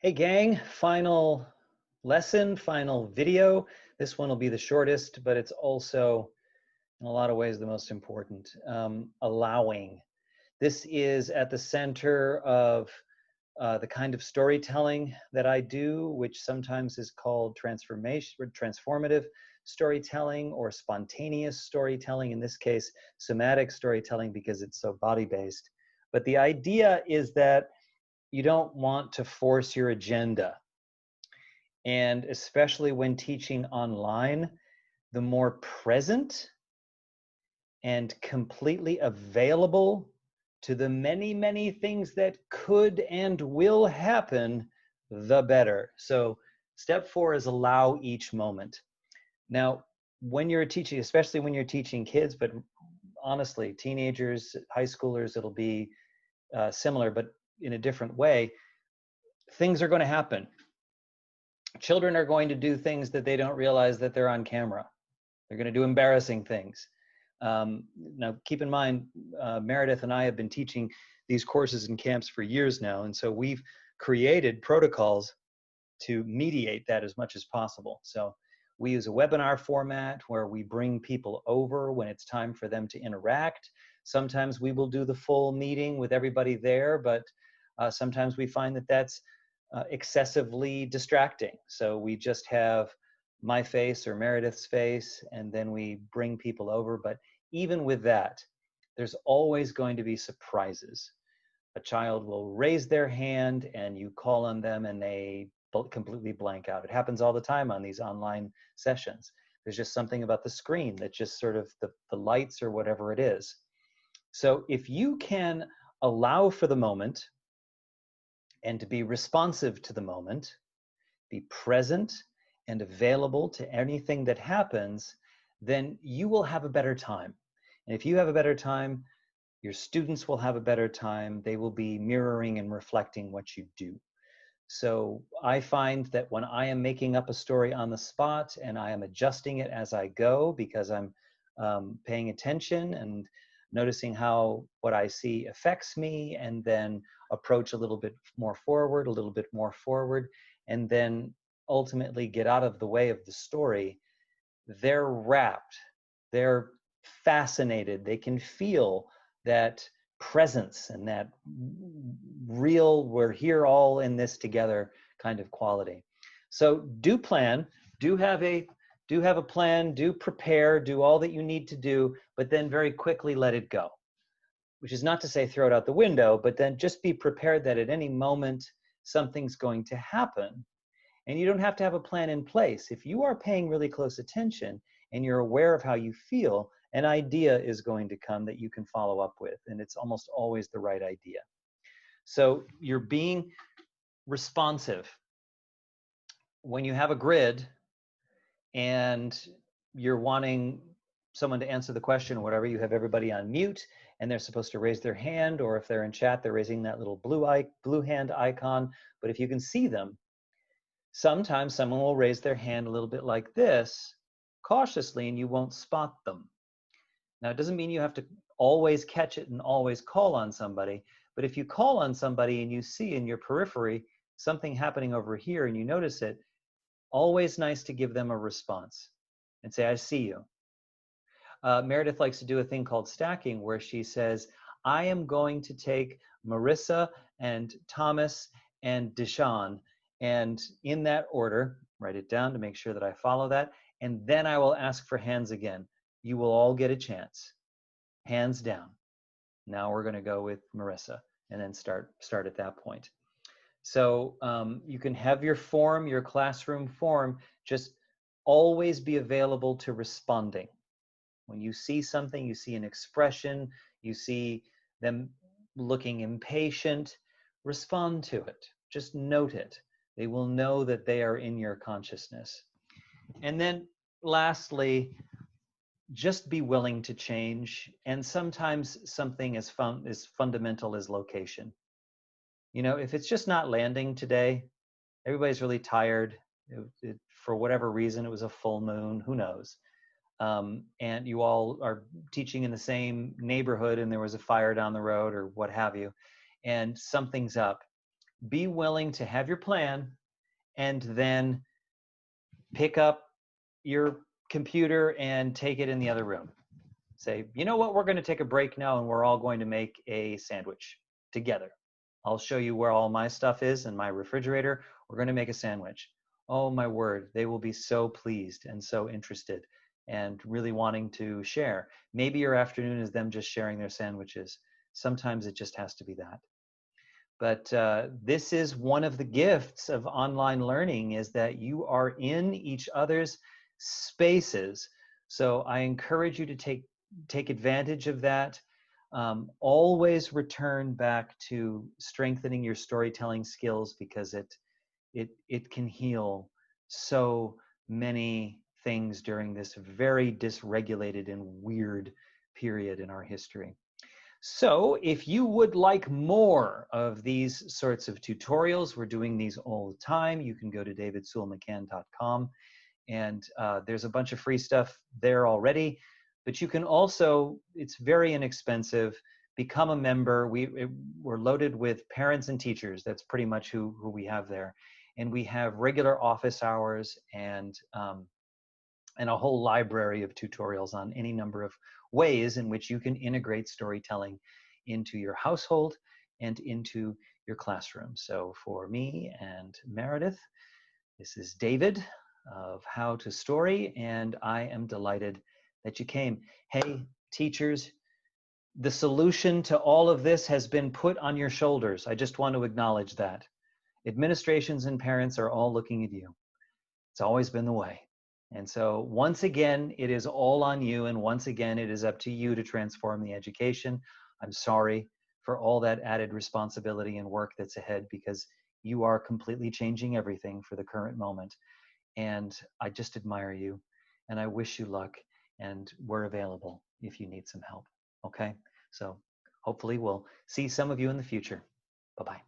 Hey gang, final lesson, final video. This one will be the shortest, but it's also in a lot of ways the most important. Allowing. This is at the center of the kind of storytelling that I do, which sometimes is called transformation or transformative storytelling or spontaneous storytelling. In this case, somatic storytelling because it's so body-based. But the idea is that you don't want to force your agenda. And especially when teaching online, the more present and completely available to the many, many things that could and will happen, the better. So step 4 is allow each moment. Now, when you're teaching, especially when you're teaching kids, but honestly, teenagers, high schoolers, it'll be similar, but in a different way, things are going to happen. Children are going to do things that they don't realize that they're on camera. They're going to do embarrassing things. Now, keep in mind, Meredith and I have been teaching these courses and camps for years now, and so we've created protocols to mediate that as much as possible. So we use a webinar format where we bring people over when it's time for them to interact. Sometimes we will do the full meeting with everybody there, but sometimes we find that that's excessively distracting. So we just have my face or Meredith's face, and then we bring people over. But even with that, there's always going to be surprises. A child will raise their hand and you call on them and they completely blank out. It happens all the time on these online sessions. There's just something about the screen that just sort of the lights or whatever it is. So if you can allow for the moment and to be responsive to the moment, be present and available to anything that happens, then you will have a better time. And if you have a better time, your students will have a better time. They will be mirroring and reflecting what you do. So I find that when I am making up a story on the spot and I am adjusting it as I go because I'm paying attention and noticing how what I see affects me, and then approach a little bit more forward, a little bit more forward, and then ultimately get out of the way of the story, they're rapt, they're fascinated, they can feel that presence and that real, we're here all in this together kind of quality. So do plan, do have a plan, do prepare, do all that you need to do, but then very quickly let it go. Which is not to say throw it out the window, but then just be prepared that at any moment something's going to happen. And you don't have to have a plan in place. If you are paying really close attention and you're aware of how you feel, an idea is going to come that you can follow up with, and it's almost always the right idea. So you're being responsive. When you have a grid and you're wanting someone to answer the question or whatever, you have everybody on mute and they're supposed to raise their hand, or if they're in chat, they're raising that little blue hand icon. But if you can see them, sometimes someone will raise their hand a little bit like this, cautiously, and you won't spot them. Now, it doesn't mean you have to always catch it and always call on somebody, but if you call on somebody and you see in your periphery something happening over here and you notice it, always nice to give them a response and say, I see you. Meredith likes to do a thing called stacking where she says, I am going to take Marissa and Thomas and Deshawn, and in that order, write it down to make sure that I follow that, and then I will ask for hands again. You will all get a chance. Hands down. Now we're going to go with Marissa and then start at that point. So you can have your form, your classroom form, just always be available to responding. When you see something, you see an expression, you see them looking impatient, respond to it. Just note it. They will know that they are in your consciousness. And then lastly, just be willing to change. And sometimes something as fundamental as location. You know, if it's just not landing today, everybody's really tired. For whatever reason, it was a full moon, who knows? And you all are teaching in the same neighborhood and there was a fire down the road or what have you, and something's up. be willing to have your plan and then pick up your computer and take it in the other room. Say, you know what, we're going to take a break now and we're all going to make a sandwich together. I'll show you where all my stuff is in my refrigerator. We're going to make a sandwich. Oh my word, they will be so pleased and so interested and really wanting to share. Maybe your afternoon is them just sharing their sandwiches. Sometimes it just has to be that. But this is one of the gifts of online learning, is that you are in each other's spaces. So I encourage you to take advantage of that. Always return back to strengthening your storytelling skills, because it can heal so many things during this very dysregulated and weird period in our history. So if you would like more of these sorts of tutorials, we're doing these all the time. You can go to davidsewellmccann.com, and there's a bunch of free stuff there already. But you can also, it's very inexpensive, become a member. We're loaded with parents and teachers. That's pretty much who we have there. And we have regular office hours and a whole library of tutorials on any number of ways in which you can integrate storytelling into your household and into your classroom. So for me and Meredith, this is David of How to Story, and I am delighted that you came. Hey, teachers, the solution to all of this has been put on your shoulders. I just want to acknowledge that. Administrations and parents are all looking at you. It's always been the way. And so once again, it is all on you. And once again, it is up to you to transform the education. I'm sorry for all that added responsibility and work that's ahead, because you are completely changing everything for the current moment. And I just admire you and I wish you luck, and we're available if you need some help. Okay. So hopefully we'll see some of you in the future. Bye-bye.